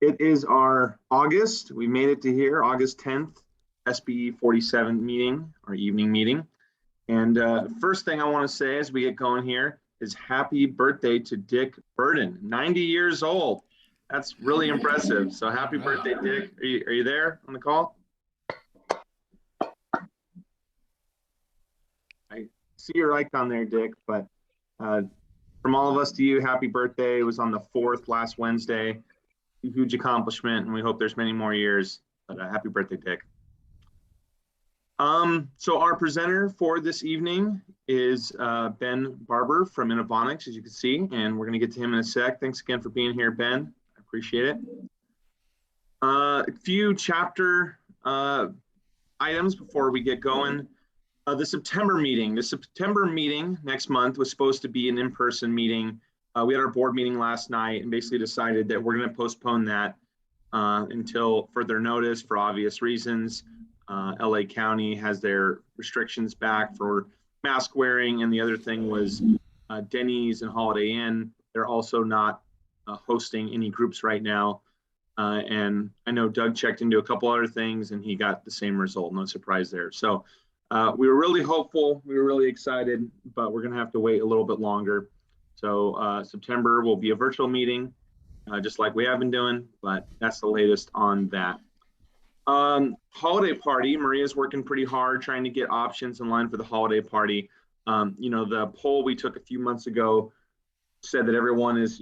It is our August. We made it to here, August 10th, SBE 47 meeting, our evening meeting. And first thing I want to say as we get going here is happy birthday to Dick Burden, 90 years old. That's really impressive. So happy birthday, Dick. Are you there on the call? I see your icon there, Dick, but from all of us to you, happy birthday. It was on the 4th last Wednesday. A huge accomplishment, and we hope there's many more years. But happy birthday, Dick. So our presenter for this evening is Ben Barber from Innovonics, as you can see, and we're going to get to him in a sec. Thanks again for being here, Ben. I appreciate it. A few chapter items before we get going. The September meeting next month was supposed to be an in-person meeting. We had our board meeting last night and basically decided that we're going to postpone that until further notice for obvious reasons. LA County has their restrictions back for mask wearing, and the other thing was Denny's and Holiday Inn. They're also not hosting any groups right now. And I know Doug checked into a couple other things and he got the same result. No surprise there. So we were really hopeful. We were really excited, but we're going to have to wait a little bit longer. So September will be a virtual meeting, just like we have been doing, but that's the latest on that. Holiday party, Maria's working pretty hard trying to get options in line for the holiday party. The poll we took a few months ago said that everyone is,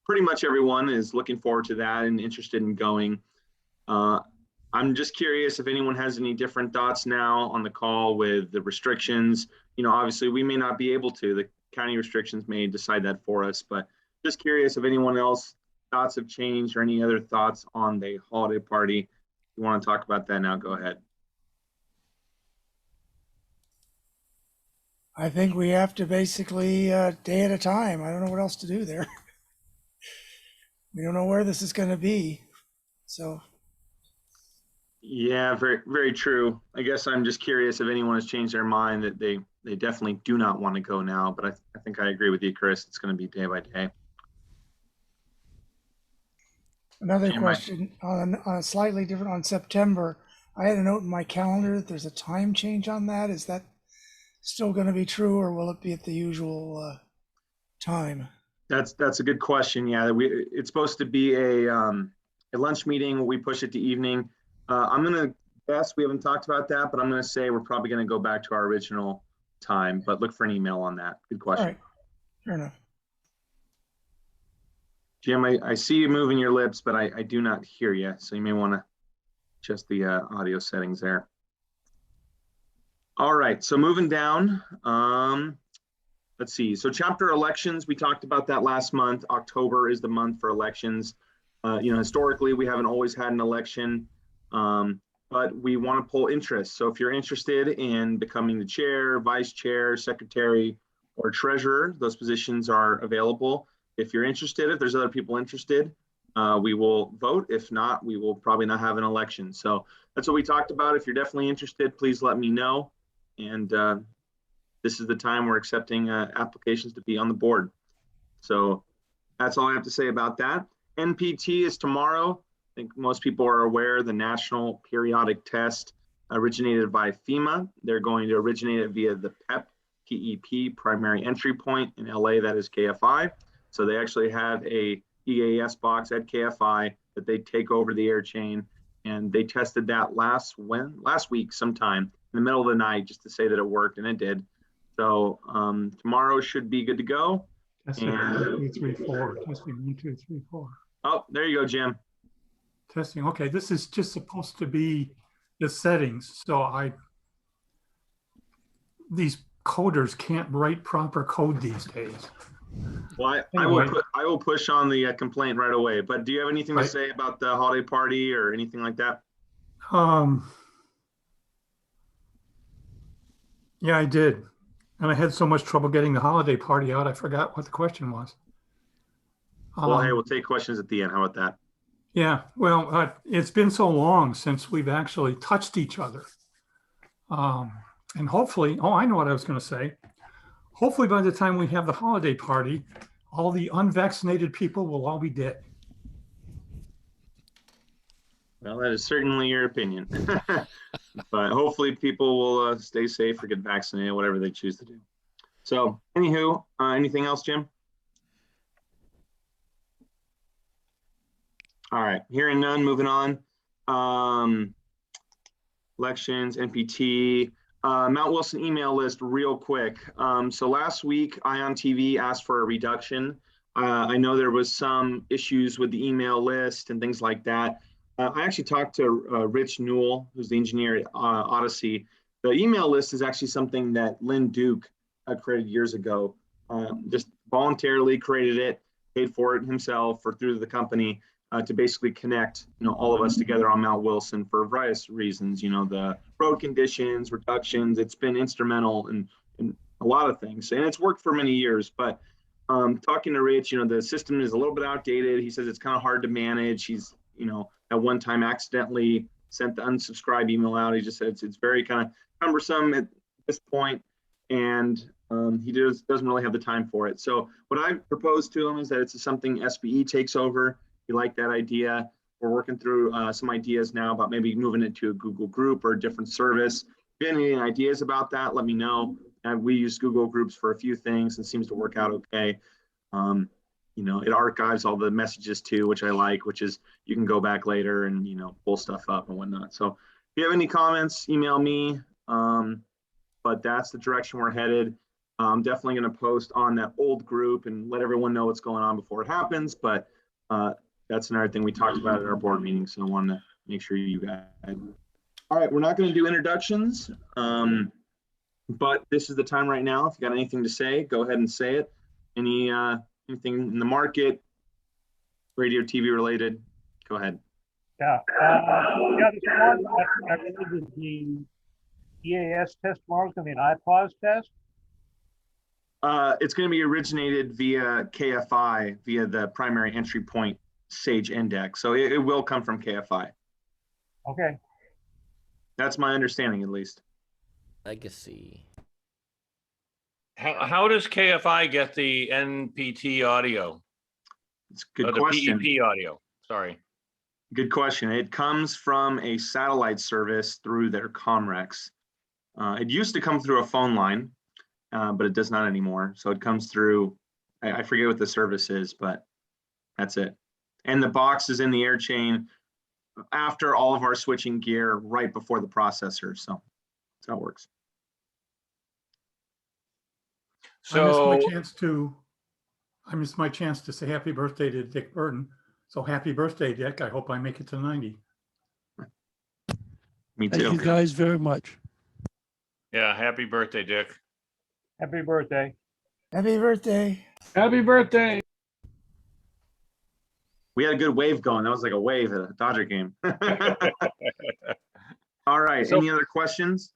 pretty much everyone is looking forward to that and interested in going. I'm just curious if anyone has any different thoughts now on the call with the restrictions. Obviously we may not be able to, the county restrictions may decide that for us, but just curious if anyone else thoughts have changed or any other thoughts on the holiday party. You want to talk about that now, go ahead. I think we have to basically day at a time. I don't know what else to do there. We don't know where this is going to be. So. Yeah, very, very true. I guess I'm just curious if anyone has changed their mind that they definitely do not want to go now, but I think I agree with you, Chris. It's going to be day by day. Another question on a slightly different, on September, I had a note in my calendar that there's a time change on that. Is that still going to be true, or will it be at the usual time? That's a good question. Yeah, it's supposed to be a lunch meeting. We push it to evening. I'm going to guess, we haven't talked about that, but I'm going to say we're probably going to go back to our original time, but look for an email on that. Good question. All right, fair enough. Jim, I see you moving your lips, but I do not hear you. So you may want to adjust the audio settings there. All right, so moving down, let's see. So chapter elections, we talked about that last month. October is the month for elections. Historically, we haven't always had an election, but we want to pull interest. So if you're interested in becoming the chair, vice chair, secretary, or treasurer, those positions are available. If you're interested, if there's other people interested, we will vote. If not, we will probably not have an election. So that's what we talked about. If you're definitely interested, please let me know. And this is the time we're accepting applications to be on the board. So that's all I have to say about that. NPT is tomorrow. I think most people are aware the National Periodic Test originated by FEMA. They're going to originate it via the PEP, primary entry point in LA, that is KFI. So they actually have a EAS box at KFI that they take over the air chain, and they tested that last week sometime in the middle of the night just to say that it worked, and it did. So tomorrow should be good to go. Testing 1, 2, 3, 4. Testing 1, 2, 3, 4. Oh, there you go, Jim. Testing. Okay, this is just supposed to be the settings. So these coders can't write proper code these days. Well, I will push on the complaint right away. But do you have anything to say about the holiday party or anything like that? Yeah, I did. And I had so much trouble getting the holiday party out, I forgot what the question was. Well, hey, we'll take questions at the end. How about that? Yeah, well, it's been so long since we've actually touched each other. And hopefully, I know what I was going to say. Hopefully by the time we have the holiday party, all the unvaccinated people will all be dead. Well, that is certainly your opinion. But hopefully people will stay safe or get vaccinated, whatever they choose to do. So, anywho, anything else, Jim? All right, hearing none, moving on. Elections, NPT, Mount Wilson email list real quick. So last week, Ion TV asked for a reduction. I know there was some issues with the email list and things like that. I actually talked to Rich Newell, who's the engineer at Odyssey. The email list is actually something that Lynn Duke created years ago. Just voluntarily created it, paid for it himself or through the company to basically connect, all of us together on Mount Wilson for various reasons. The road conditions, reductions. It's been instrumental in a lot of things, and it's worked for many years. But talking to Rich, the system is a little bit outdated. He says it's kind of hard to manage. He's, at one time accidentally sent the unsubscribe email out. He just said it's very kind of cumbersome at this point, and he doesn't really have the time for it. So what I proposed to him is that it's something SBE takes over. He liked that idea. We're working through some ideas now about maybe moving it to a Google group or a different service. If you have any ideas about that, let me know. We use Google Groups for a few things and seems to work out okay. It archives all the messages too, which I like, which is you can go back later and, pull stuff up and whatnot. So if you have any comments, email me. But that's the direction we're headed. I'm definitely going to post on that old group and let everyone know what's going on before it happens. But that's another thing we talked about at our board meeting. So I wanted to make sure you guys. All right, we're not going to do introductions. But this is the time right now. If you got anything to say, go ahead and say it. Anything in the market, radio, TV related, go ahead. Yeah, this one, I believe the Eas Test tomorrow is going to be an iPause test. It's going to be originated via KFI, via the primary entry point SAGE index. So it will come from KFI. Okay. That's my understanding, at least. Legacy. How does KFI get the NPT audio? It's a good the question. PEP audio. Sorry. Good question. It comes from a satellite service through their Comrex. It used to come through a phone line, but it does not anymore. So it comes through, I forget what the service is, but that's it. And the box is in the air chain after all of our switching gear right before the processor. So that's how it works. So I missed my chance to say happy birthday to Dick Burton. So happy birthday, Dick. I hope I make it to 90. Me too. Thank you guys very much. yeah, happy birthday, Dick. Happy birthday. Happy birthday. Happy birthday. We had a good wave going. That was like a wave at a Dodger game. All right. So- Any other questions?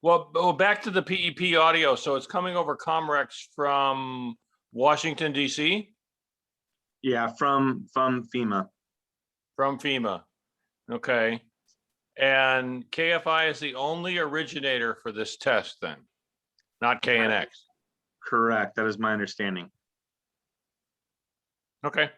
Well, back to the PEP audio. So it's coming over Comrex from Washington, D.C.? Yeah, from FEMA. From FEMA. Okay. And KFI is the only originator for this test then, not KNX. Correct. That is my understanding. Okay.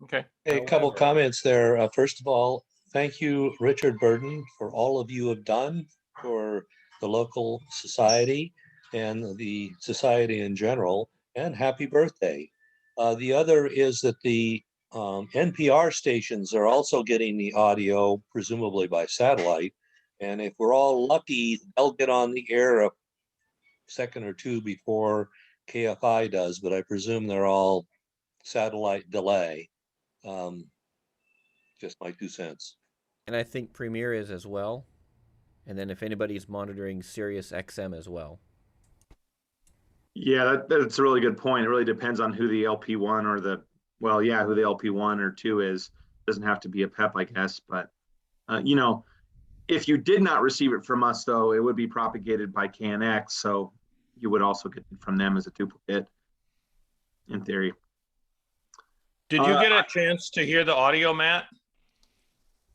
Okay. A couple comments there. First of all, thank you, Richard Burden, for all of you have done for the local society and the society in general, and happy birthday. The other is that the NPR stations are also getting the audio, presumably by satellite. And if we're all lucky, they'll get on the air a second or two before KFI does, but I presume they're all satellite delay. Just my 2 cents. And I think Premiere is as well. And then if anybody's monitoring Sirius XM as well. Yeah, that's a really good point. It really depends on who the LP1 or who the LP1 or 2 is. Doesn't have to be a PEP, I guess. But, if you did not receive it from us, though, it would be propagated by KNX. So you would also get it from them as a duplicate, in theory. Did you get a chance to hear the audio, Matt,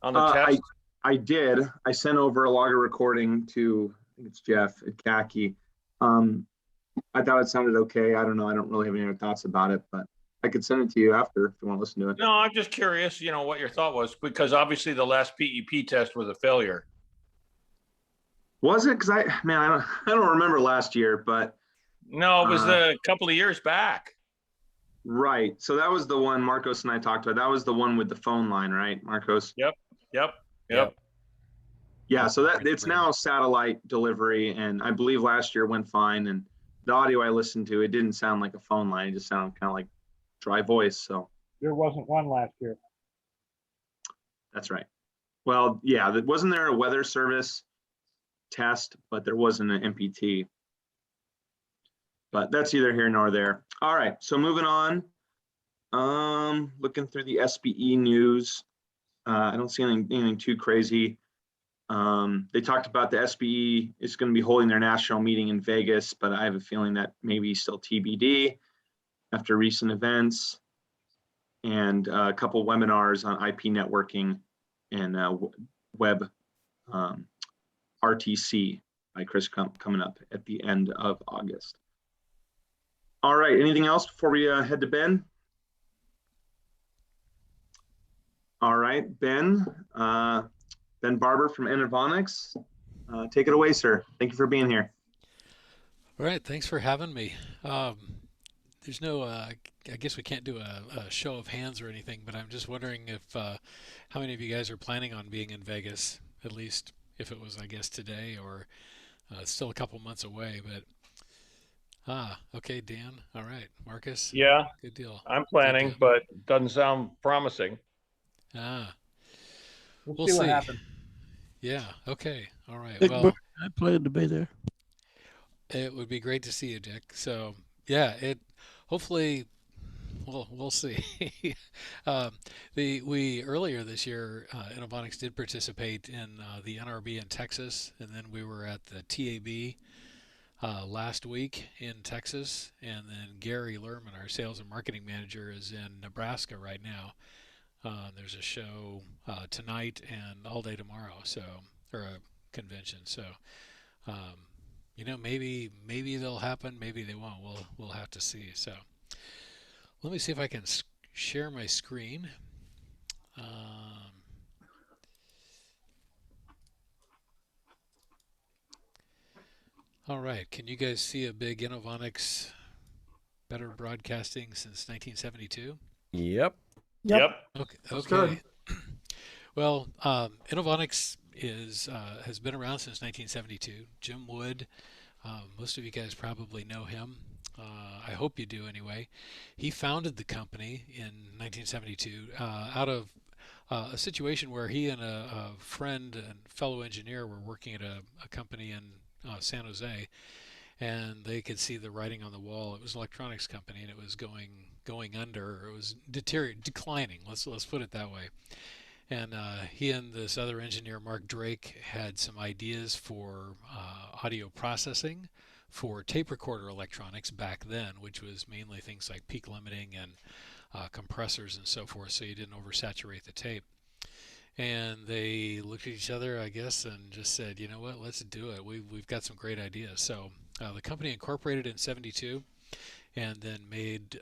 on the test? I did. I sent over a logger recording to, I think it's Jeff at Khaki. I thought it sounded okay. I don't know. I don't really have any other thoughts about it, but I could send it to you after if you want to listen to it. No, I'm just curious, what your thought was, because obviously the last PEP test was a failure. Was it? Because I don't remember last year, but No, it was a couple of years back. right. So that was the one Marcos and I talked about. That was the one with the phone line, right, Marcos? Yep. Yeah. So that it's now satellite delivery, and I believe last year went fine. And the audio I listened to, it didn't sound like a phone line. It just sounded kind of like dry voice. So There wasn't one last year. that's right. Well, yeah, wasn't there a weather service test, but there wasn't an MPT. But that's either here nor there. All right, so moving on. Looking through the SBE news, I don't see anything too crazy. They talked about the SBE is going to be holding their national meeting in Vegas, but I have a feeling that maybe still TBD after recent events, and a couple webinars on IP networking and web RTC by Chris coming up at the end of August. All right, anything else before we head to Ben? All right, Ben Barber from Innovonics. Take it away, sir. Thank you for being here. All right, thanks for having me. There's no, I guess we can't do a show of hands or anything, but I'm just wondering if how many of you guys are planning on being in Vegas, at least if it was, I guess, today or still a couple months away. But okay, Dan. All right, Marcus. Yeah, good deal. I'm planning, but doesn't sound promising. We'll see what happens. Yeah. Okay. All right. Dick Well, Bird, I plan to be there. it would be great to see you, Dick. So yeah, hopefully. Well, we'll see. We earlier this year, Innovonics did participate in the NRB in Texas, and then we were at the TAB last week in Texas, and then Gary Lerman, our sales and marketing manager, is in Nebraska right now. There's a show tonight and all day tomorrow, or a convention. So, maybe they'll happen, maybe they won't. We'll have to see. So, let me see if I can share my screen. All right, can you guys see a big Innovonics better broadcasting since 1972? Yep. Okay. Well, Innovonics has been around since 1972. Jim Wood, most of you guys probably know him. I hope you do anyway. He founded the company in 1972 out of a situation where he and a friend and fellow engineer were working at a company in San Jose, and they could see the writing on the wall. It was an electronics company, and it was going under. It was declining. Let's put it that way. And he and this other engineer, Mark Drake, had some ideas for audio processing for tape recorder electronics back then, which was mainly things like peak limiting and compressors and so forth, so you didn't oversaturate the tape. And they looked at each other, I guess, and just said, you know what, let's do it. We've got some great ideas. So the company incorporated in '72, and then made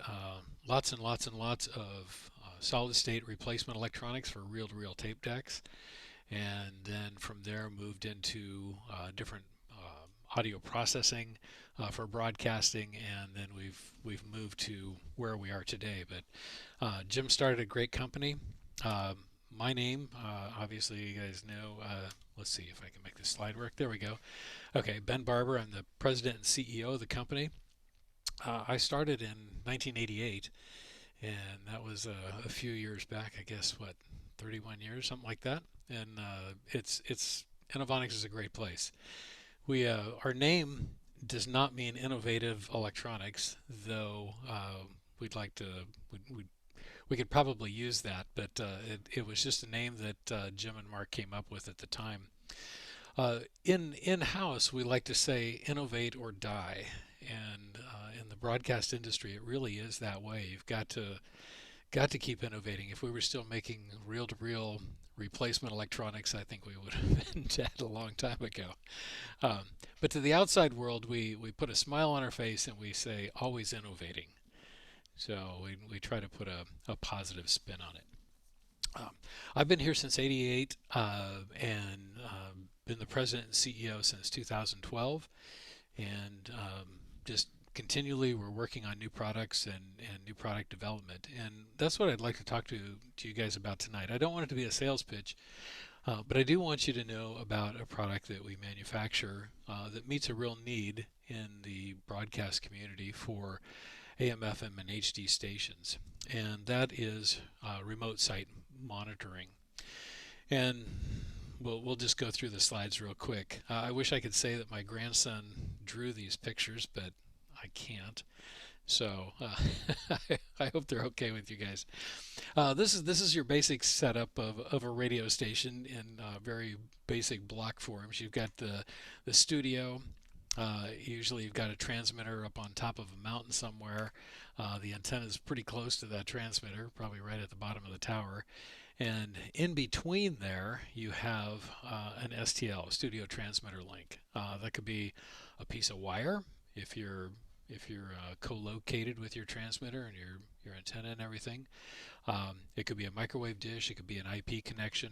lots and lots and lots of solid-state replacement electronics for reel-to-reel tape decks, and then from there moved into different audio processing for broadcasting, and then we've moved to where we are today. But Jim started a great company. My name, obviously you guys know, let's see if I can make this slide work. There we go. Okay, Ben Barber. I'm the president and CEO of the company. I started in 1988, and that was a few years back, I guess, 31 years, something like that. And Innovonics is a great place. Our name does not mean innovative electronics, though we could probably use that, but it was just a name that Jim and Mark came up with at the time. In-house, we like to say innovate or die, and in the broadcast industry, it really is that way. You've got to keep innovating. If we were still making reel-to-reel replacement electronics, I think we would have been dead a long time ago. But to the outside world, we put a smile on our face and we say always innovating. So we try to put a positive spin on it. I've been here since '88 and been the president and CEO since 2012, and just continually we're working on new products and new product development, and that's what I'd like to talk to you guys about tonight. I don't want it to be a sales pitch, but I do want you to know about a product that we manufacture that meets a real need in the broadcast community for AM, FM, and HD stations, and that is remote site monitoring. And we'll just go through the slides real quick. I wish I could say that my grandson drew these pictures, but I can't. So I hope they're okay with you guys. This is your basic setup of a radio station in very basic block forms. You've got the studio. Usually you've got a transmitter up on top of a mountain somewhere. The antenna is pretty close to that transmitter, probably right at the bottom of the tower. And in between there, you have an STL, studio transmitter link. That could be a piece of wire if you're co-located with your transmitter and your antenna and everything. It could be a microwave dish. It could be an IP connection.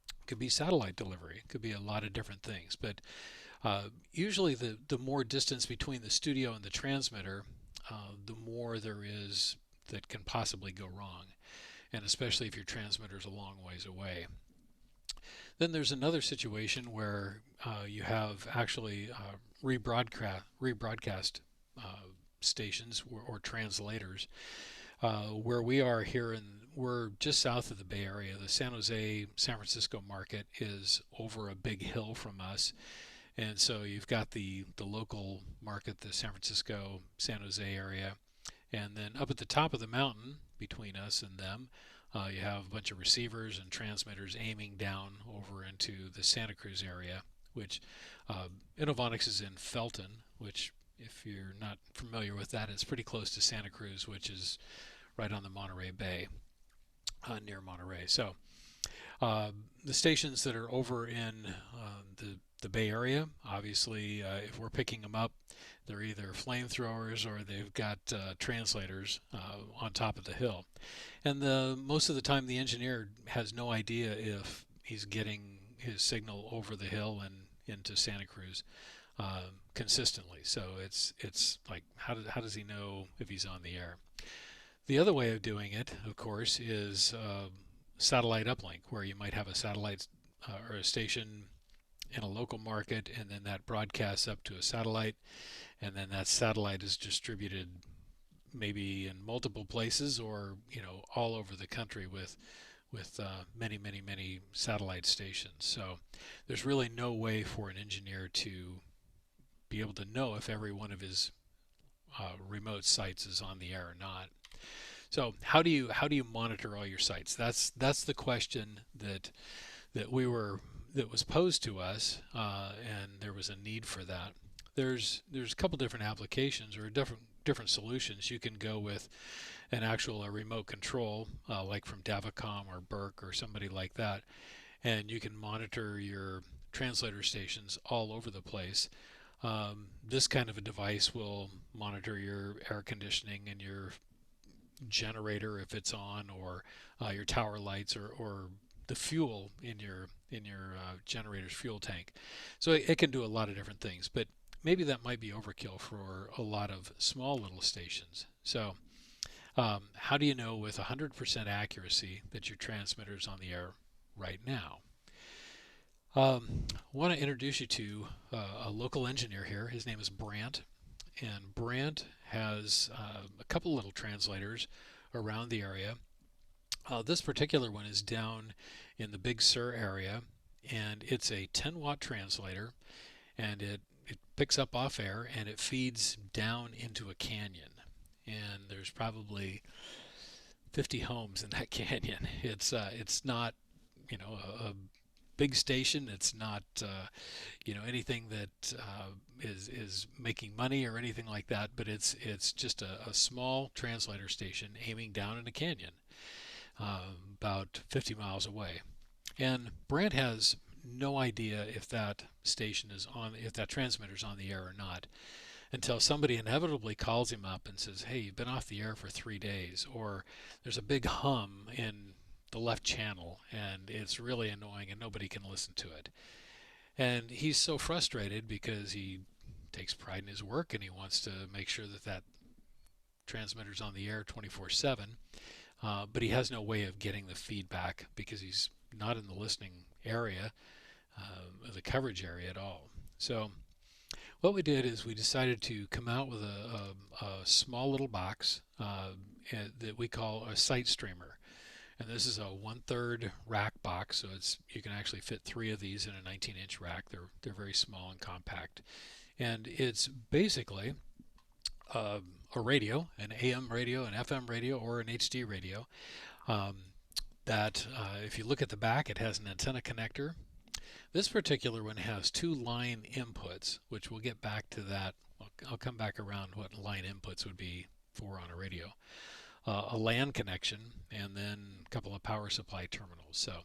It could be satellite delivery. It could be a lot of different things. But usually the more distance between the studio and the transmitter, the more there is that can possibly go wrong, and especially if your transmitter is a long ways away. Then there's another situation where you have actually rebroadcast stations or translators. Where we are here, we're just south of the Bay Area. The San Jose, San Francisco market is over a big hill from us. And so you've got the local market, the San Francisco, San Jose area. And then up at the top of the mountain between us and them, you have a bunch of receivers and transmitters aiming down over into the Santa Cruz area, which Innovonics is in Felton, which if you're not familiar with that, it's pretty close to Santa Cruz, which is right on the Monterey Bay, near Monterey. So the stations that are over in the Bay Area, obviously, if we're picking them up, they're either flamethrowers or they've got translators on top of the hill. And most of the time, the engineer has no idea if he's getting his signal over the hill and into Santa Cruz consistently. So it's like, how does he know if he's on the air? The other way of doing it, of course, is satellite uplink, where you might have a satellite or a station in a local market, and then that broadcasts up to a satellite, and then that satellite is distributed maybe in multiple places, or all over the country with many satellite stations. So there's really no way for an engineer to be able to know if every one of his remote sites is on the air or not. So how do you monitor all your sites? That's the question that was posed to us, and there was a need for that. There's a couple different applications or different solutions. You can go with an actual remote control, like from Davicom or Burke or somebody like that, and you can monitor your translator stations all over the place. This kind of a device will monitor your air conditioning and your generator if it's on, or your tower lights, or the fuel in your generator's fuel tank. So it can do a lot of different things, but maybe that might be overkill for a lot of small little stations. So how do you know with 100% accuracy that your transmitter is on the air right now? I want to introduce you to a local engineer here. His name is Brant, and Brant has a couple little translators around the area. This particular one is down in the Big Sur area, and it's a 10-watt translator, and it picks up off air and it feeds down into a canyon, and there's probably 50 homes in that canyon. It's not a big station. It's not anything that is making money or anything like that, but it's just a small translator station aiming down in a canyon about 50 miles away. And Brant has no idea if that station is on, if that transmitter is on the air or not. until somebody inevitably calls him up and says, hey, you've been off the air for 3 days, or there's a big hum in the left channel and it's really annoying and nobody can listen to it. And he's so frustrated because he takes pride in his work and he wants to make sure that that transmitter's on the air 24/7, but he has no way of getting the feedback because he's not in the listening area, the coverage area at all. So what we did is we decided to come out with a small little box that we call a site streamer. And this is a 1/3 rack box, so you can actually fit 3 of these in a 19-inch rack. They're very small and compact. And it's basically a radio, an AM radio, an FM radio, or an HD radio. That if you look at the back, it has an antenna connector. This particular one has 2 line inputs, which we'll get back to that. I'll come back around what line inputs would be for on a radio. A LAN connection, and then a couple of power supply terminals. So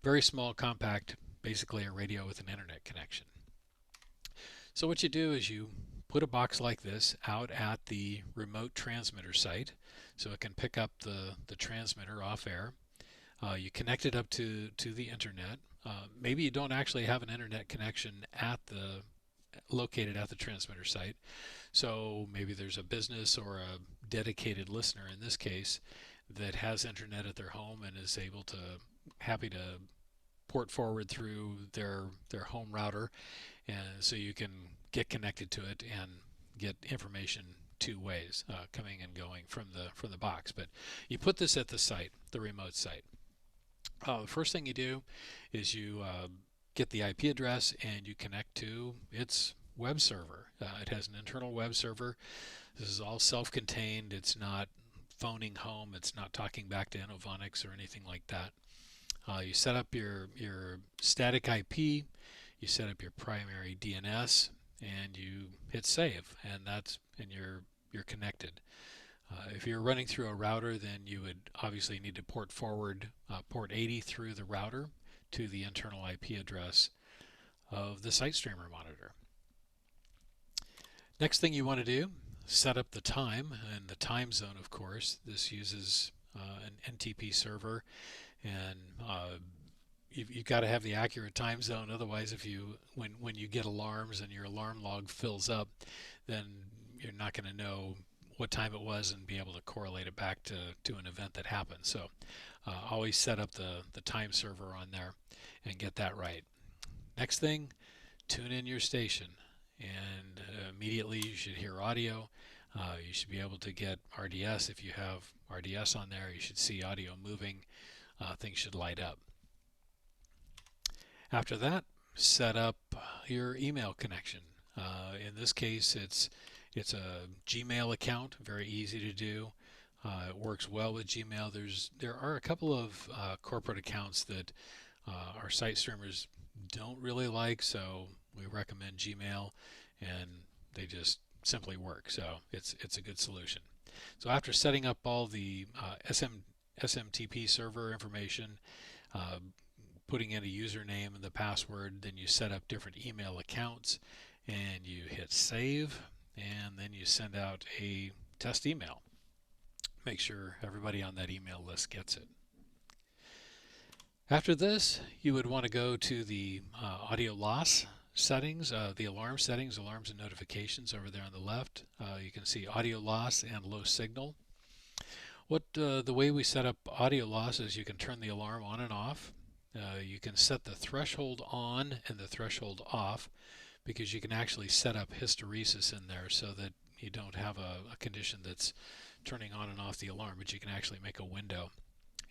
very small, compact, basically a radio with an internet connection. So what you do is you put a box like this out at the remote transmitter site so it can pick up the transmitter off air. You connect it up to the internet. Maybe you don't actually have an internet connection located at the transmitter site. So maybe there's a business or a dedicated listener in this case that has internet at their home and is happy to port forward through their home router, and so you can get connected to it and get information 2 ways, coming and going from the box. But you put this at the site, the remote site. The first thing you do is you get the IP address and you connect to its web server. It has an internal web server. This is all self-contained. It's not phoning home. It's not talking back to Innovonics or anything like that. You set up your static IP. You set up your primary DNS, and you hit save, and you're connected. If you're running through a router, then you would obviously need to port forward port 80 through the router to the internal IP address of the site streamer monitor. Next thing you want to do, set up the time and the time zone, of course. This uses an NTP server, and you've got to have the accurate time zone. Otherwise, when you get alarms and your alarm log fills up, then you're not going to know what time it was and be able to correlate it back to an event that happened. So always set up the time server on there and get that right. Next thing, tune in your station, and immediately you should hear audio. You should be able to get RDS. If you have RDS on there, you should see audio moving. Things should light up. After that, set up your email connection. In this case, it's a Gmail account, very easy to do. It works well with Gmail. There are a couple of corporate accounts that our site streamers don't really like, so we recommend Gmail, and they just simply work. So it's a good solution. So after setting up all the SMTP server information, putting in a username and the password, then you set up different email accounts, and you hit save, and then you send out a test email. Make sure everybody on that email list gets it. After this, you would want to go to the audio loss settings, the alarm settings, alarms and notifications over there on the left. You can see audio loss and low signal. The way we set up audio loss is you can turn the alarm on and off. You can set the threshold on and the threshold off, because you can actually set up hysteresis in there so that you don't have a condition that's turning on and off the alarm, but you can actually make a window.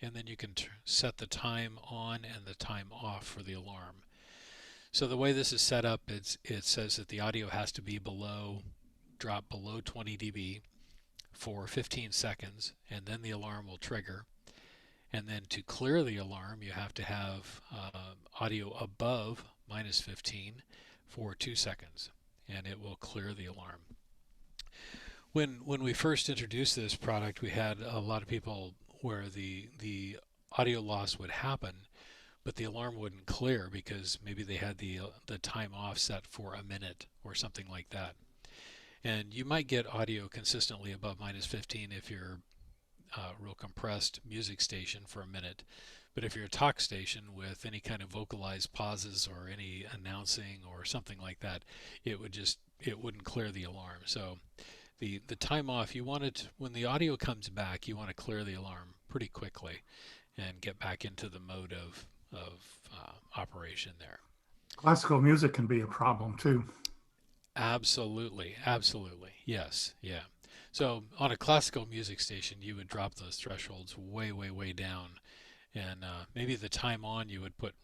And then you can set the time on and the time off for the alarm. So the way this is set up, it says that the audio has to be drop below 20 dB for 15 seconds, and then the alarm will trigger. And then to clear the alarm, you have to have audio above -15 for 2 seconds, and it will clear the alarm. When we first introduced this product, we had a lot of people where the audio loss would happen, but the alarm wouldn't clear because maybe they had the time off set for a minute or something like that. And you might get audio consistently above -15 if you're real compressed music station for a minute. But if you're a talk station with any kind of vocalized pauses or any announcing or something like that, it wouldn't clear the alarm. So the time off, you want it when the audio comes back, you want to clear the alarm pretty quickly and get back into the mode of operation there. Classical music can be a problem too. Absolutely, absolutely, yes, yeah. So on a classical music station, you would drop those thresholds way, way, way down, and maybe the time on you would put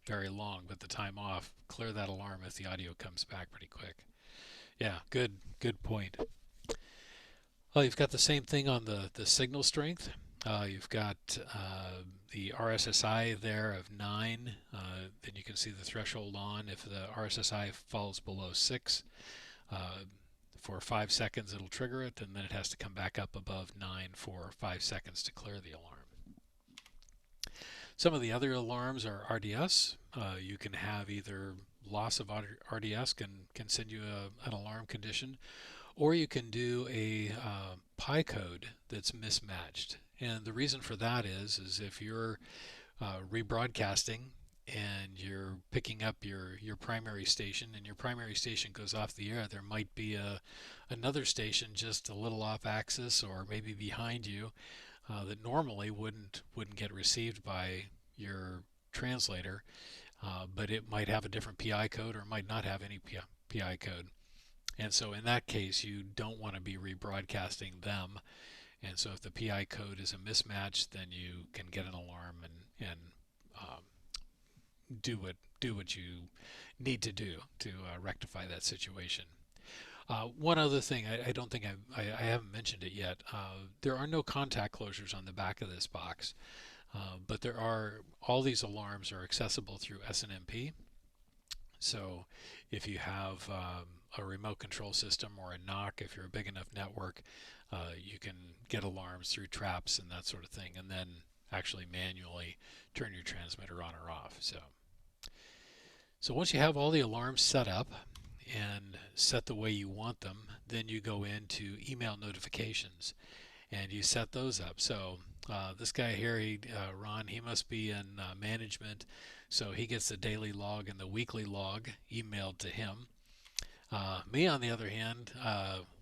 very long, but the time off, clear that alarm if the audio comes back pretty quick. Yeah, good point. Well, you've got the same thing on the signal strength. You've got the RSSI there of 9. Then you can see the threshold on. If the RSSI falls below 6, for 5 seconds it'll trigger it, and then it has to come back up above 9 for 5 seconds to clear the alarm. Some of the other alarms are RDS. You can have either loss of RDS can send you an alarm condition, or you can do a pi code that's mismatched. And the reason for that is if you're rebroadcasting and you're picking up your primary station and your primary station goes off the air, there might be another station just a little off axis or maybe behind you that normally wouldn't get received by your translator, but it might have a different PI code or it might not have any PI code. And so in that case, you don't want to be rebroadcasting them. And so if the PI code is a mismatch, then you can get an alarm and do what you need to do to rectify that situation. One other thing, I don't think I haven't mentioned it yet. There are no contact closures on the back of this box, but all these alarms are accessible through SNMP. So if you have a remote control system or a NOC, if you're a big enough network, you can get alarms through traps and that sort of thing, and then actually manually turn your transmitter on or off. So once you have all the alarms set up and set the way you want them, then you go into email notifications and you set those up. So this guy here, Ron, he must be in management, so he gets the daily log and the weekly log emailed to him. Me, on the other hand,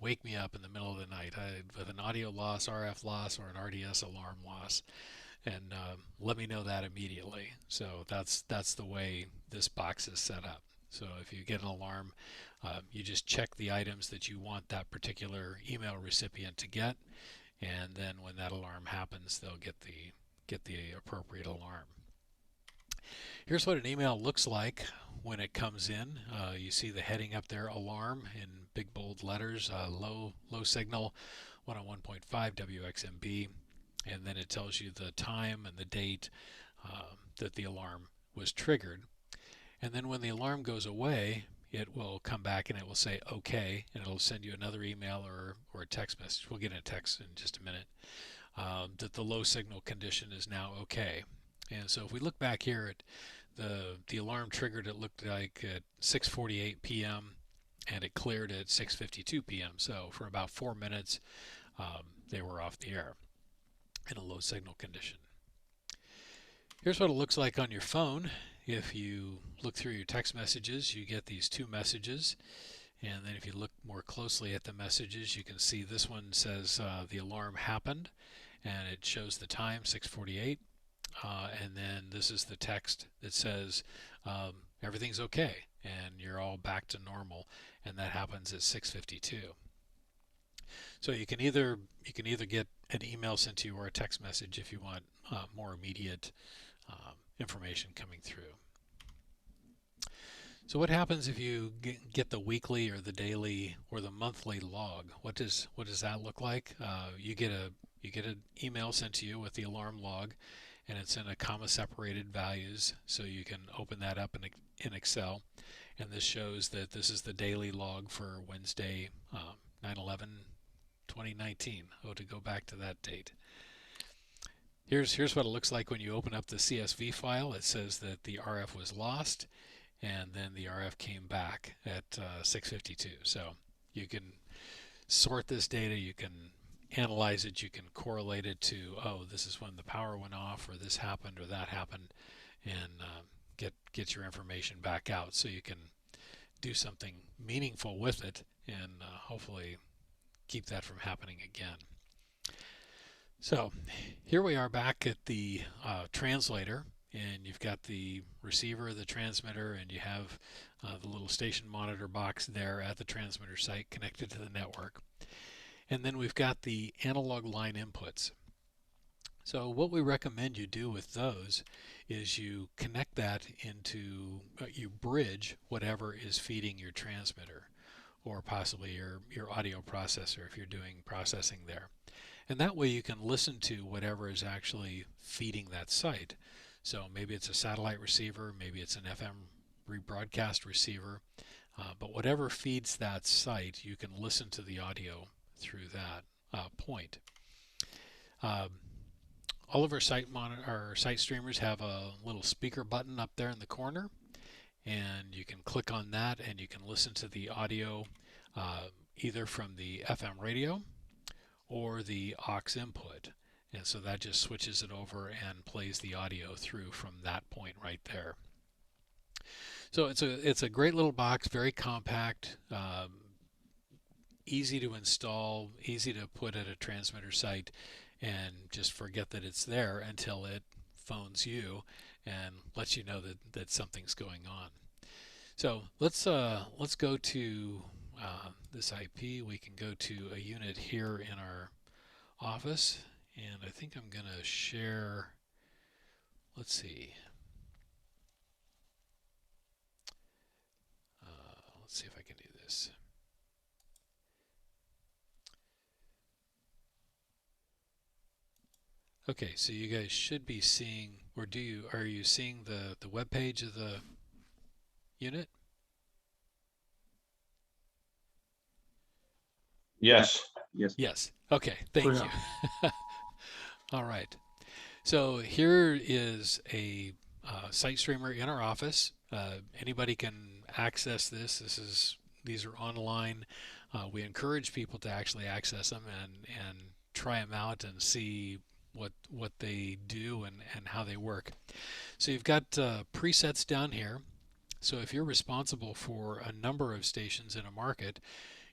wake me up in the middle of the night with an audio loss, RF loss, or an RDS alarm loss, and let me know that immediately. So that's the way this box is set up. So if you get an alarm, you just check the items that you want that particular email recipient to get, and then when that alarm happens, they'll get the appropriate alarm. Here's what an email looks like when it comes in. You see the heading up there, alarm, in big bold letters, low signal, 101.5 WXMB, and then it tells you the time and the date that the alarm was triggered. And then when the alarm goes away, it will come back and it will say OK, and it'll send you another email or a text message. We'll get a text in just a minute that the low signal condition is now OK. And so if we look back here at the alarm triggered, it looked like at 6:48 p.m. and it cleared at 6:52 p.m. So for about 4 minutes, they were off the air in a low signal condition. Here's what it looks like on your phone. If you look through your text messages, you get these 2 messages. And then if you look more closely at the messages, you can see this one says the alarm happened, and it shows the time, 6:48. And then this is the text that says everything's okay and you're all back to normal, and that happens at 6:52. So you can either get an email sent to you or a text message if you want more immediate information coming through. So what happens if you get the weekly or the daily or the monthly log? What does that look like? You get an email sent to you with the alarm log, and it's in a comma separated values, so you can open that up in Excel, and this shows that this is the daily log for Wednesday, 9/11/2019. To go back to that date. Here's what it looks like when you open up the CSV file. It says that the RF was lost, and then the RF came back at 6:52. So you can sort this data, you can analyze it, you can correlate it to, oh, this is when the power went off, or this happened, or that happened, and get your information back out so you can do something meaningful with it, and hopefully keep that from happening again. So here we are back at the translator, and you've got the receiver, the transmitter, and you have the little station monitor box there at the transmitter site connected to the network. And then we've got the analog line inputs. So what we recommend you do with those is you connect that into, you bridge whatever is feeding your transmitter, or possibly your audio processor if you're doing processing there. And that way you can listen to whatever is actually feeding that site. So maybe it's a satellite receiver, maybe it's an FM rebroadcast receiver, but whatever feeds that site, you can listen to the audio through that point. All of our site streamers have a little speaker button up there in the corner, and you can click on that and you can listen to the audio either from the FM radio or the aux input, and so that just switches it over and plays the audio through from that point right there. So it's a great little box, very compact, easy to install, easy to put at a transmitter site, and just forget that it's there until it phones you and lets you know that something's going on. So let's go to this IP. We can go to a unit here in our office, and I think I'm going to share, let's see. Let's see if I can do this. Okay, so you guys should be seeing, or are you seeing the web page of the unit? Yes. Yes. Yes. Okay, thank you. All right. So here is a site streamer in our office. Anybody can access this. These are online. We encourage people to actually access them and try them out and see what they do and how they work. So you've got presets down here. So if you're responsible for a number of stations in a market,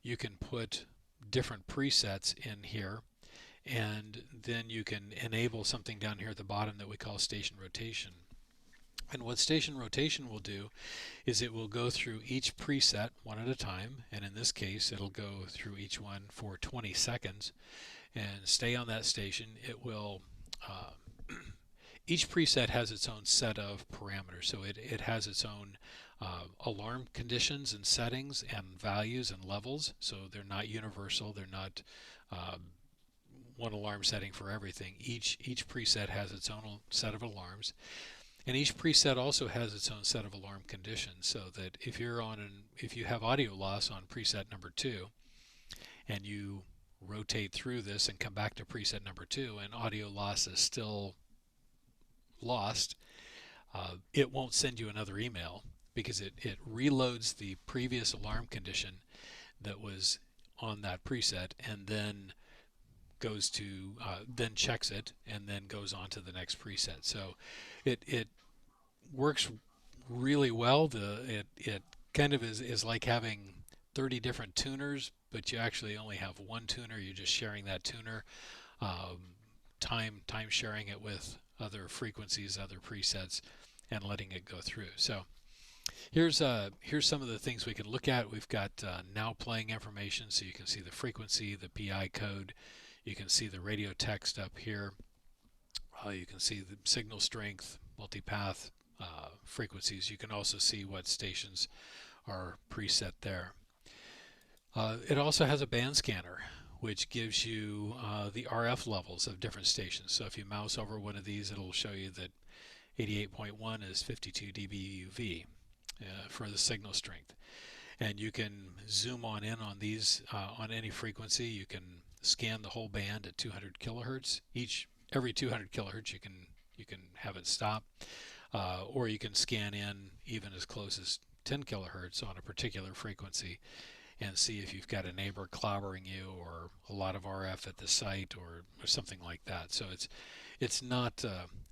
you can put different presets in here, and then you can enable something down here at the bottom that we call station rotation. And what station rotation will do is it will go through each preset one at a time, and in this case it'll go through each one for 20 seconds and stay on that station. It will each preset has its own set of parameters, so it has its own alarm conditions and settings and values and levels, so they're not universal. They're not one alarm setting for everything. Each preset has its own set of alarms, and each preset also has its own set of alarm conditions, so that if you have audio loss on preset number 2 and you rotate through this and come back to preset number 2 and audio loss is still lost, it won't send you another email, because it reloads the previous alarm condition that was on that preset, and then goes to then checks it and then goes on to the next preset. So it works really well. It kind of is like having 30 different tuners, but you actually only have one tuner. You're just sharing that tuner, time sharing it with other frequencies, other presets, and letting it go through. So here's some of the things we can look at. We've got now playing information, so you can see the frequency, the PI code. You can see the radio text up here. You can see the signal strength, multipath frequencies. You can also see what stations are preset there. It also has a band scanner, which gives you the RF levels of different stations. So if you mouse over one of these, it'll show you that 88.1 is 52 dBUV for the signal strength. And you can zoom in on these on any frequency. You can scan the whole band at 200 kilohertz. Every 200 kilohertz, you can have it stop, or you can scan in even as close as 10 kilohertz on a particular frequency. and see if you've got a neighbor clobbering you or a lot of RF at the site or something like that. So it's not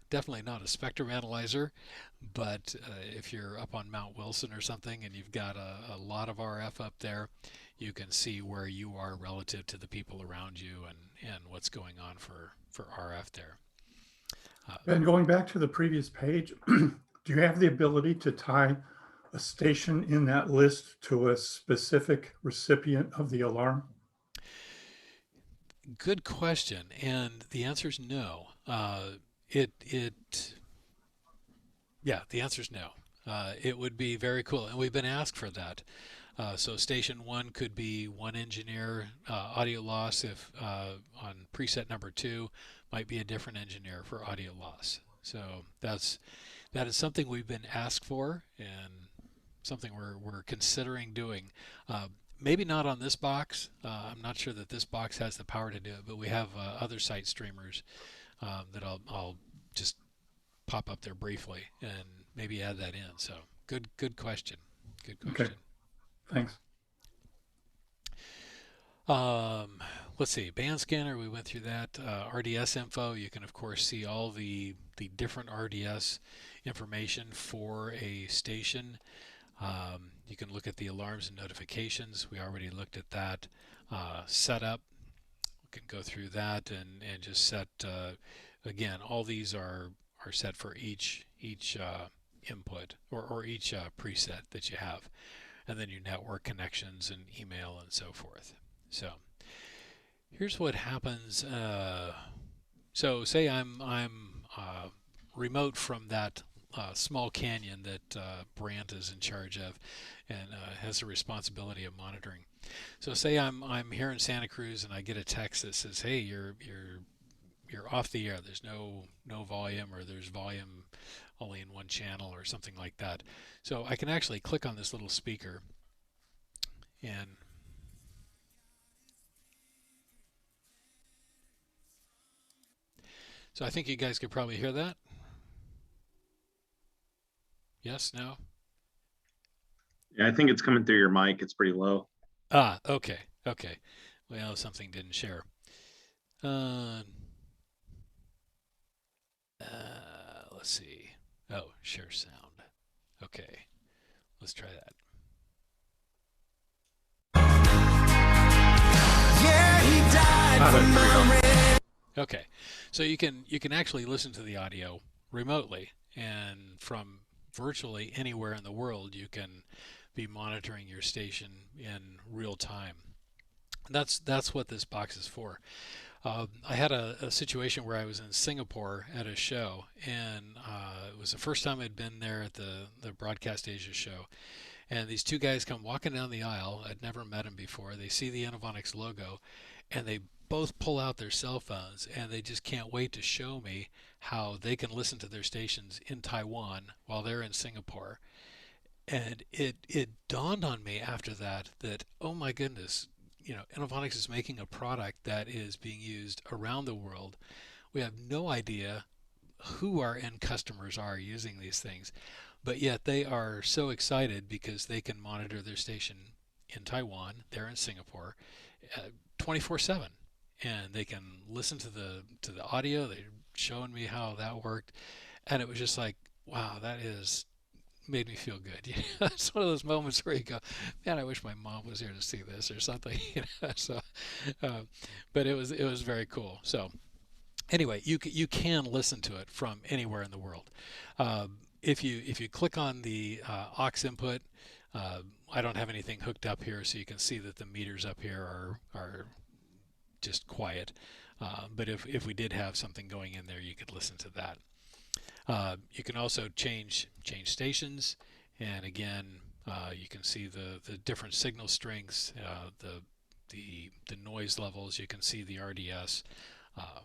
definitely not a spectrum analyzer, but if you're up on Mount Wilson or something and you've got a lot of RF up there, you can see where you are relative to the people around you and what's going on for RF there. And going back to the previous page, do you have the ability to tie a station in that list to a specific recipient of the alarm? Good question, and the answer is no. Yeah, the answer is no. It would be very cool, and we've been asked for that. So station 1 could be one engineer, audio loss. If on preset number 2 might be a different engineer for audio loss. So that is something we've been asked for and something we're considering doing. Maybe not on this box. I'm not sure that this box has the power to do it, but we have other site streamers that I'll just pop up there briefly and maybe add that in. So good question. Good question. Okay. Thanks. Let's see, band scanner, we went through that. RDS info, you can of course see all the different RDS information for a station. You can look at the alarms and notifications. We already looked at that. Setup, we can go through that and just set, again, all these are set for each input or each preset that you have. And then your network connections and email and so forth. So here's what happens. So say I'm remote from that small canyon that Brandt is in charge of and has the responsibility of monitoring. So say I'm here in Santa Cruz and I get a text that says, "Hey, you're off the air. There's no volume, or there's volume only in one channel," or something like that. So I can actually click on this little speaker and so I think you guys could probably hear that. Yes, no? Yeah, I think it's coming through your mic. It's pretty low. Ah, okay. Well, something didn't share. Let's see. Oh, share sound. Okay, let's try that. Okay, so you can actually listen to the audio remotely, and from virtually anywhere in the world you can be monitoring your station in real time. That's what this box is for. I had a situation where I was in Singapore at a show, and it was the first time I'd been there at the Broadcast Asia show. And these two guys come walking down the aisle. I'd never met them before. They see the Innovonics logo, and they both pull out their cell phones, and they just can't wait to show me how they can listen to their stations in Taiwan while they're in Singapore. And it dawned on me after that oh my goodness, Innovonics is making a product that is being used around the world. We have no idea who our end customers are using these things, but yet they are so excited because they can monitor their station in Taiwan, they're in Singapore, 24/7, and they can listen to the audio. They're showing me how that worked, and it was just like, wow, that is made me feel good. It's one of those moments where you go, man, I wish my mom was here to see this or something. So, but it was very cool. So anyway, you can listen to it from anywhere in the world. If you click on the aux input, I don't have anything hooked up here, so you can see that the meters up here are just quiet. But if we did have something going in there, you could listen to that. You can also change stations, and again, you can see the different signal strengths, the noise levels. You can see the RDS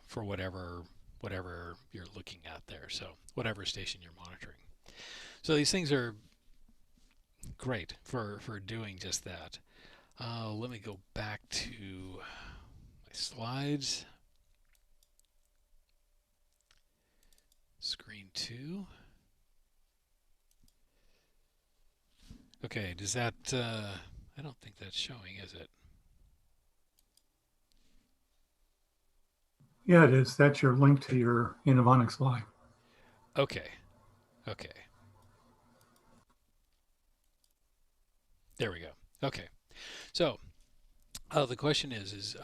for whatever you're looking at there. So whatever station you're monitoring. So these things are great for doing just that. Let me go back to my slides. Screen 2. Okay, does that I don't think that's showing, is it? Yeah, it is. That's your link to your Innovonics Live. Okay. Okay. There we go. Okay. So the question is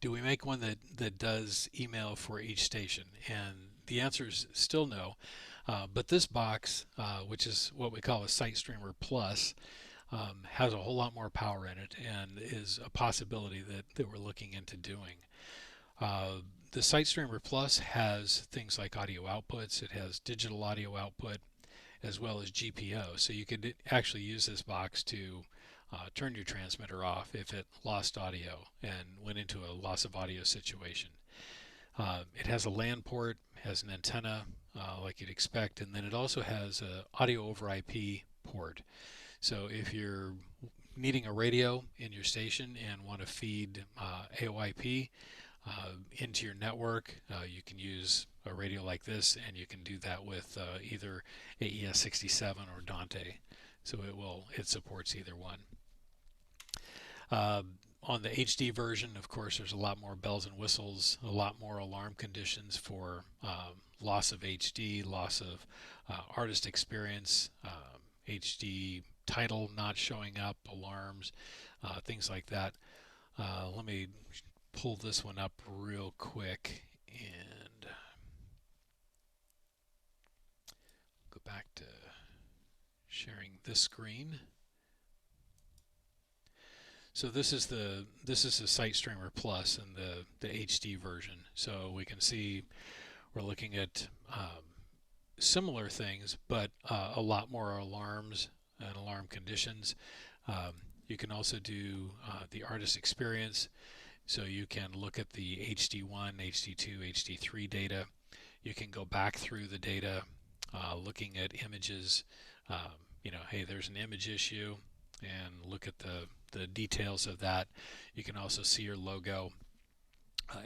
do we make one that does email for each station? And the answer is still no. But this box, which is what we call a Site Streamer Plus, has a whole lot more power in it and is a possibility that we're looking into doing. The Site Streamer Plus has things like audio outputs. It has digital audio output as well as GPO. So you could actually use this box to turn your transmitter off if it lost audio and went into a loss of audio situation. It has a LAN port, has an antenna like you'd expect, and then it also has an audio over IP port. So if you're needing a radio in your station and want to feed AOIP into your network, you can use a radio like this, and you can do that with either AES 67 or Dante. So it supports either one. On the HD version, of course, there's a lot more bells and whistles, a lot more alarm conditions for loss of HD, loss of artist experience, HD title not showing up, alarms, things like that. Let me pull this one up real quick and go back to sharing this screen. So this is the Site Streamer Plus and the HD version. So we can see we're looking at similar things, but a lot more alarms and alarm conditions. You can also do the artist experience. So you can look at the HD1, HD2, HD3 data. You can go back through the data, looking at images. Hey, there's an image issue, and look at the details of that. You can also see your logo.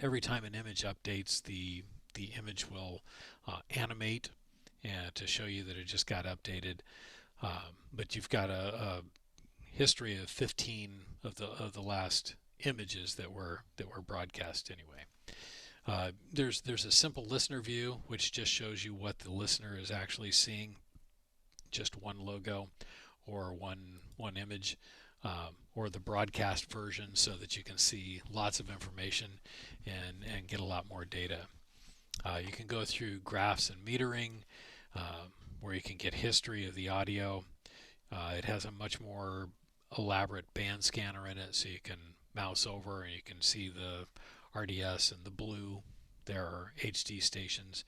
Every time an image updates, the image will animate and to show you that it just got updated. But you've got a history of 15 of the last images that were broadcast anyway. There's a simple listener view which just shows you what the listener is actually seeing, just one logo or one image, or the broadcast version, so that you can see lots of information and get a lot more data. You can go through graphs and metering, where you can get history of the audio. It has a much more elaborate band scanner in it, so you can mouse over and you can see the RDS and the blue. There are HD stations.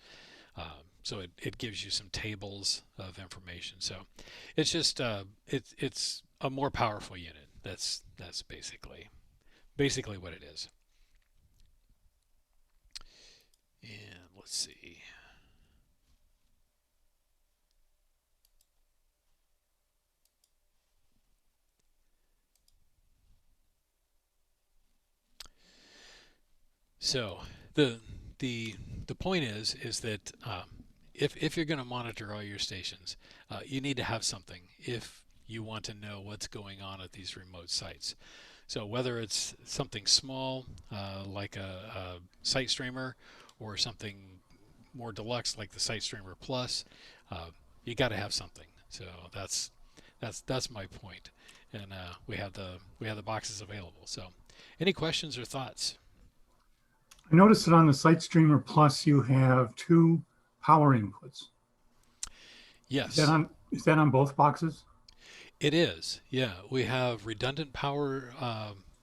So it gives you some tables of information. So it's just it's a more powerful unit. That's basically what it is. And let's see. So the point is that if you're going to monitor all your stations, you need to have something if you want to know what's going on at these remote sites. So whether it's something small like a Site Streamer, or something more deluxe like the Site Streamer Plus, you got to have something. So that's my point. And we have the boxes available. So any questions or thoughts? I noticed that on the Site Streamer Plus you have two power inputs. Yes. Is that on both boxes? It is. Yeah, we have redundant power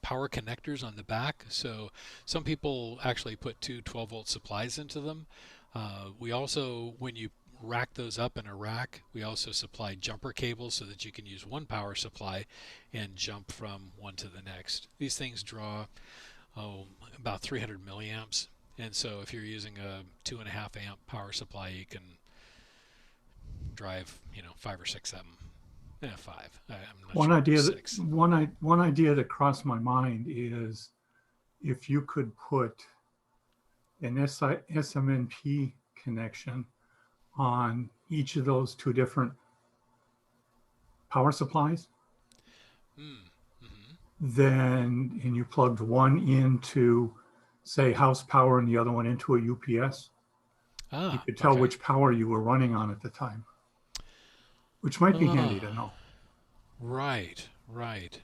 connectors on the back. So some people actually put two 12-volt supplies into them. We also, when you rack those up in a rack, we also supply jumper cables so that you can use one power supply and jump from one to the next. These things draw about 300 milliamps, and so if you're using a 2.5 amp power supply, you can drive 5 or 6 of them. Yeah, 5. I'm not One sure. idea 6. that one idea that crossed my mind is if you could put an SMNP connection on each of those two different power supplies. Mm-hmm. then, and you plugged one into, say, house power and the other one into a UPS, you could tell Okay. which power you were running on at the time, which might be handy to know. Right, right.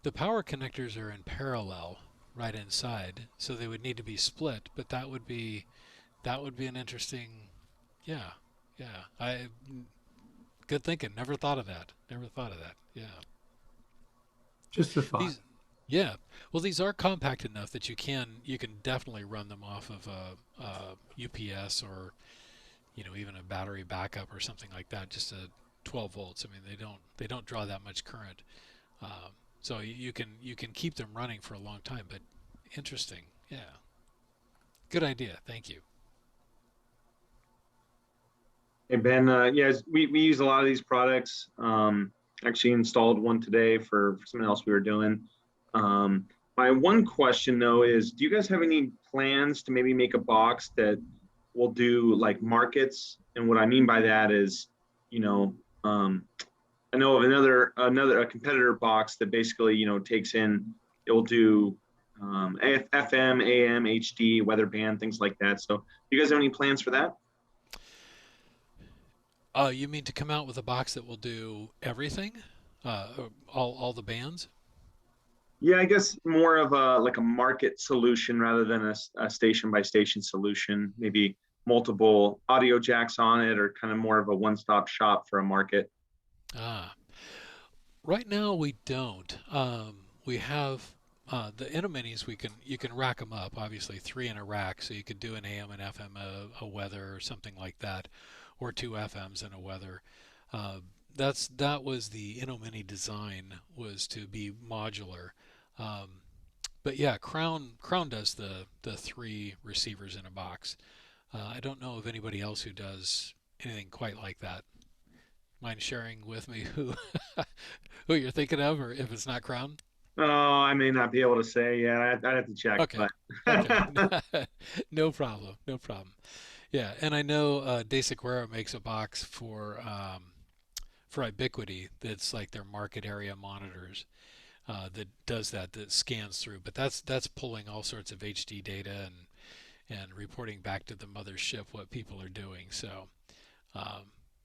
The power connectors are in parallel right inside, so they would need to be split, but that would be an interesting, yeah, yeah. Good thinking. Never thought of that. Never thought of that. Yeah. Just a thought. These yeah. Well, these are compact enough that you can definitely run them off of a UPS or even a battery backup or something like that. Just a 12 volts. I mean, they don't draw that much current. So you can keep them running for a long time. But interesting. Yeah. Good idea. Thank you. Hey Ben, yes, we use a lot of these products. Actually installed one today for something else we were doing. My one question though is, do you guys have any plans to maybe make a box that will do like markets? And what I mean by that is, you know, I know of another a competitor box that basically, takes in, it will do FM, AM, HD, weather band, things like that. So, do you guys have any plans for that? You mean to come out with a box that will do everything? All the bands? Yeah, I guess more of a like a market solution rather than a station by station solution. Maybe multiple audio jacks on it, or kind of more of a one-stop shop for a market. Ah, right now we don't. We have the Minis. You can rack them up. Obviously, three in a rack, so you could do an AM and FM, a weather or something like that, or two FMs and a weather. Uh, that was the Mini design, was to be modular. Um, but yeah, Crown does the three receivers in a box. I don't know of anybody else who does anything quite like that. Mind sharing with me who who you're thinking of, or if it's not Crown? Oh, I may not be able to say. Yeah, I'd have to check, Okay, but okay, no problem, no problem. Yeah, and I know De Sequeira makes a box for Ubiquity that's like their market area monitors, that does that scans through. But that's pulling all sorts of HD data and reporting back to the mothership what people are doing. So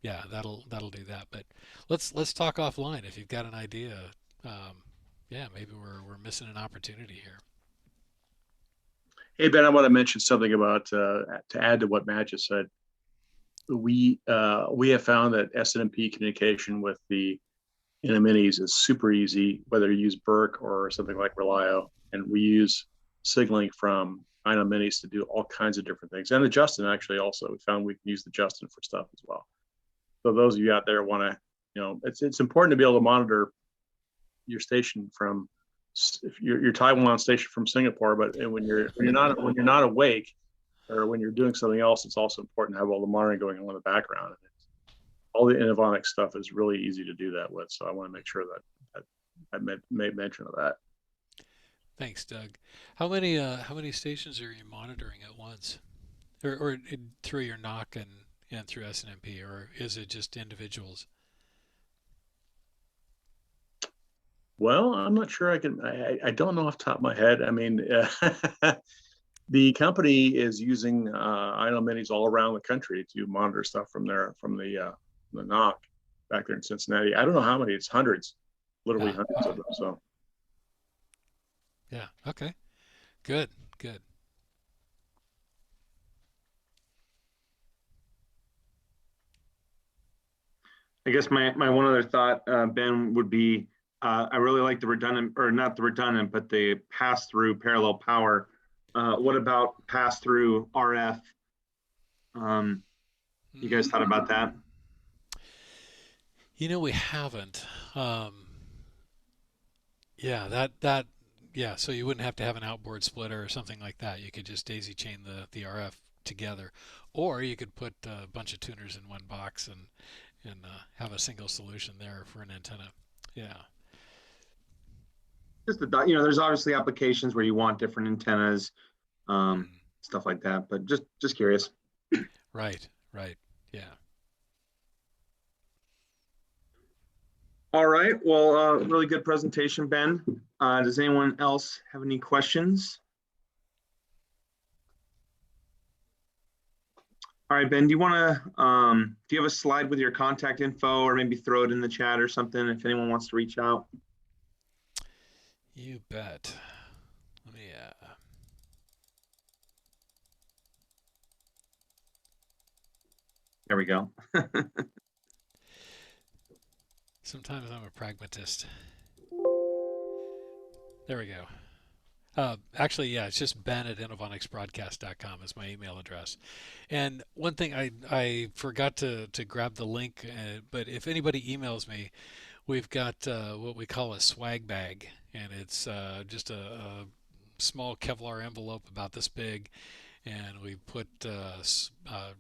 yeah, that'll do that. But let's talk offline if you've got an idea. Um, yeah, maybe we're missing an opportunity here. Hey Ben, I want to mention something about to add to what Matt just said. We have found that SNMP communication with the minis is super easy, whether you use Burke or something like Relio, and we use signaling from minis to do all kinds of different things. And the Justin actually also, we found we can use the Justin for stuff as well. So those of you out there want to, it's important to be able to monitor your station from your Taiwan station from Singapore, but when you're not awake or when you're doing something else, it's also important to have all the monitoring going on in the background. All the Innovonics stuff is really easy to do that with. So I want to make sure that I made mention of that. Thanks, Doug. How many stations are you monitoring at once, or through your NOC and through SNMP, or is it just individuals? Well, I'm not sure I don't know off the top of my head. I mean, the company is using minis all around the country to monitor stuff from the NOC back there in Cincinnati. I don't know how many. It's hundreds, literally hundreds of them. So yeah. Okay. Good. Good. I guess my one other thought, Ben, would be I really like the redundant, or not the redundant, but the pass-through parallel power. What about pass-through RF? You guys thought about that? We haven't. Yeah, yeah. So you wouldn't have to have an outboard splitter or something like that. You could just daisy chain the RF together, or you could put a bunch of tuners in one box and have a single solution there for an antenna. Yeah. Just there's obviously applications where you want different antennas, stuff like that. But just curious. Right. Right. Yeah. All right. Well, really good presentation, Ben. Does anyone else have any questions? All right, Ben, do you want to, do you have a slide with your contact info, or maybe throw it in the chat or something if anyone wants to reach out? You bet. Let me, There we go. sometimes I'm a pragmatist. There we go. Actually, yeah, it's just ben@innovonicsbroadcast.com is my email address. And one thing I forgot to grab the link, but if anybody emails me, we've got what we call a swag bag, and it's just a small Kevlar envelope about this big, and we put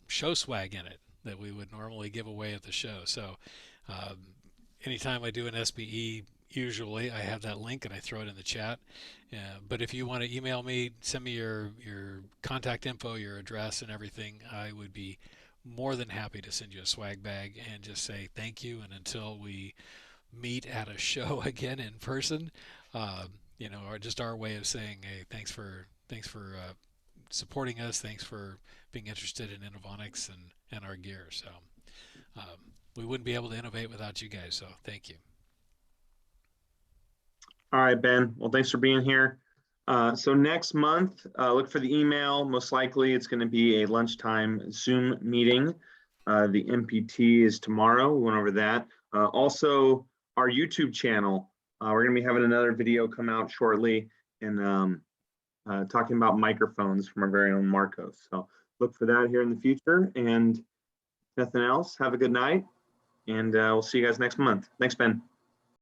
show swag in it that we would normally give away at the show. So anytime I do an SBE, usually I have that link and I throw it in the chat. But if you want to email me, send me your contact info, your address, and everything, I would be more than happy to send you a swag bag and just say thank you. And until we meet at a show again in person, or just our way of saying, hey, thanks for supporting us. Thanks for being interested in Innovonics and our gear. So we wouldn't be able to innovate without you guys. So thank you. All right, Ben. Well, thanks for being here. So next month, look for the email. Most likely it's going to be a lunchtime Zoom meeting. The MPT is tomorrow. We went over that. Also, our YouTube channel. We're going to be having another video come out shortly and talking about microphones from our very own Marcos. So look for that here in the future. And nothing else. Have a good night. And we'll see you guys next month. Thanks, Ben.